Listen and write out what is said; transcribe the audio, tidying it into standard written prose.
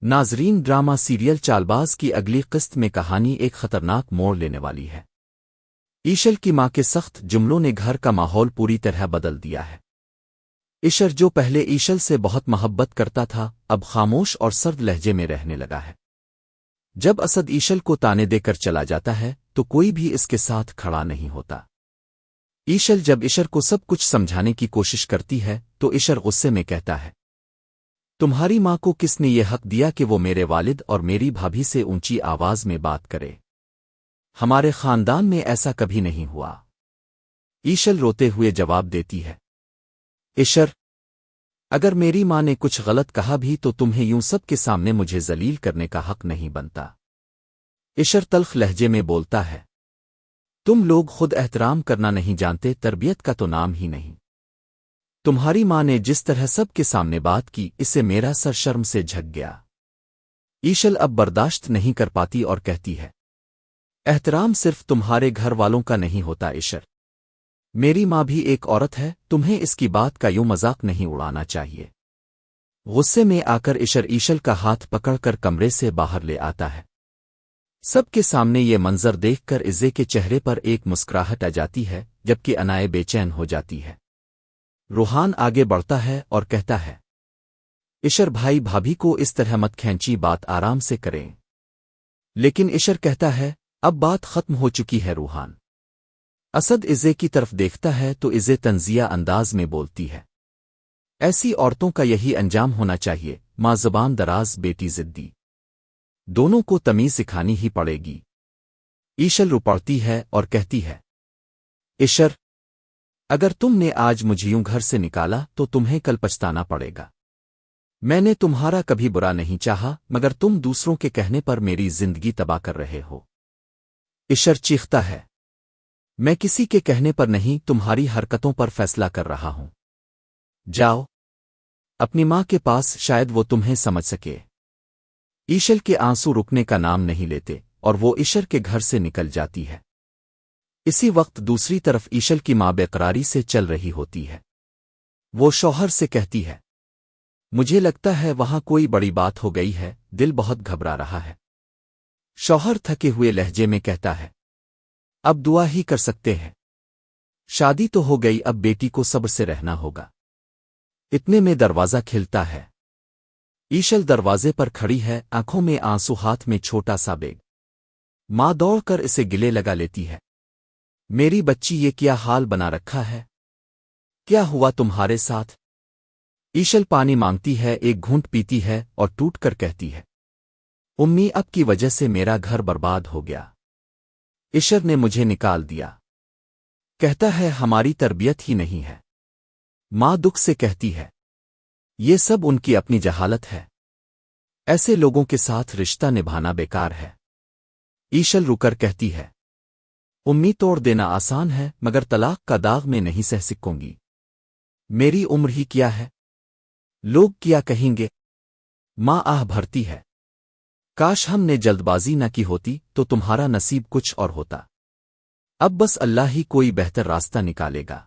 ناظرین، drama serial چالباز کی اگلی قسط میں کہانی ایک خطرناک موڑ لینے والی ہے۔ ایشل کی ماں کے سخت جملوں نے گھر کا ماحول پوری طرح بدل دیا ہے۔ ایشر جو پہلے ایشل سے بہت محبت کرتا تھا، اب خاموش اور سرد لہجے میں رہنے لگا ہے۔ جب اسد ایشل کو تانے دے کر چلا جاتا ہے تو کوئی بھی اس کے ساتھ کھڑا نہیں ہوتا۔ ایشل جب ایشر کو سب کچھ سمجھانے کی کوشش کرتی ہے تو ایشر غصے میں کہتا ہے، تمہاری ماں کو کس نے یہ حق دیا کہ وہ میرے والد اور میری بھابھی سے اونچی آواز میں بات کرے؟ ہمارے خاندان میں ایسا کبھی نہیں ہوا۔ ایشل روتے ہوئے جواب دیتی ہے، ایشر، اگر میری ماں نے کچھ غلط کہا بھی تو تمہیں یوں سب کے سامنے مجھے ذلیل کرنے کا حق نہیں بنتا۔ ایشر تلخ لہجے میں بولتا ہے، تم لوگ خود احترام کرنا نہیں جانتے، تربیت کا تو نام ہی نہیں۔ تمہاری ماں نے جس طرح سب کے سامنے بات کی، اسے میرا سر شرم سے جھک گیا۔ ایشل اب برداشت نہیں کر پاتی اور کہتی ہے، احترام صرف تمہارے گھر والوں کا نہیں ہوتا ایشر، میری ماں بھی ایک عورت ہے، تمہیں اس کی بات کا یوں مذاق نہیں اڑانا چاہیے۔ غصے میں آ کر ایشر ایشل کا ہاتھ پکڑ کر کمرے سے باہر لے آتا ہے۔ سب کے سامنے یہ منظر دیکھ کر عزے کے چہرے پر ایک مسکراہٹ آ جاتی ہے، جبکہ انائے بے چین ہو جاتی ہے۔ روحان آگے بڑھتا ہے اور کہتا ہے، ایشر بھائی، بھابھی کو اس طرح مت کھینچی، بات آرام سے کریں۔ لیکن ایشر کہتا ہے، اب بات ختم ہو چکی ہے روحان۔ اسد عزے کی طرف دیکھتا ہے تو عزے تنزیہ انداز میں بولتی ہے، ایسی عورتوں کا یہی انجام ہونا چاہیے، ماں زبان دراز، بیٹی ضدی، دونوں کو تمیز سکھانی ہی پڑے گی۔ ایشل رپڑتی ہے اور کہتی ہے، ایشر، اگر تم نے آج مجھے یوں گھر سے نکالا تو تمہیں کل پچھتانا پڑے گا۔ میں نے تمہارا کبھی برا نہیں چاہا، مگر تم دوسروں کے کہنے پر میری زندگی تباہ کر رہے ہو۔ ایشر چیختا ہے، میں کسی کے کہنے پر نہیں، تمہاری حرکتوں پر فیصلہ کر رہا ہوں۔ جاؤ اپنی ماں کے پاس، شاید وہ تمہیں سمجھ سکے۔ ایشل کے آنسو رکنے کا نام نہیں لیتے اور وہ ایشر کے گھر سے نکل جاتی ہے۔ اسی وقت دوسری طرف ایشل کی ماں بے قراری سے چل رہی ہوتی ہے۔ وہ شوہر سے کہتی ہے، مجھے لگتا ہے وہاں کوئی بڑی بات ہو گئی ہے، دل بہت گھبرا رہا ہے۔ شوہر تھکے ہوئے لہجے میں کہتا ہے، اب دعا ہی کر سکتے ہیں، شادی تو ہو گئی، اب بیٹی کو صبر سے رہنا ہوگا۔ اتنے میں دروازہ کھلتا ہے۔ ایشل دروازے پر کھڑی ہے، آنکھوں میں آنسو، ہاتھ میں چھوٹا سا بیگ۔ ماں دوڑ کر اسے گلے لگا لیتی ہے، میری بچی، یہ کیا حال بنا رکھا ہے؟ کیا ہوا تمہارے ساتھ؟ ایشل پانی مانگتی ہے، ایک گھونٹ پیتی ہے اور ٹوٹ کر کہتی ہے، امی، اب کی وجہ سے میرا گھر برباد ہو گیا، ایشر نے مجھے نکال دیا۔ کہتا ہے، ہماری تربیت ہی نہیں ہے۔ ماں دکھ سے کہتی ہے، یہ سب ان کی اپنی جہالت ہے، ایسے لوگوں کے ساتھ رشتہ نبھانا بیکار ہے۔ ایشل رو کر کہتی ہے، امی، توڑ دینا آسان ہے، مگر طلاق کا داغ میں نہیں سہ سکوں گی۔ میری عمر ہی کیا ہے، لوگ کیا کہیں گے؟ ماں آہ بھرتی ہے، کاش ہم نے جلد بازی نہ کی ہوتی تو تمہارا نصیب کچھ اور ہوتا۔ اب بس اللہ ہی کوئی بہتر راستہ نکالے گا۔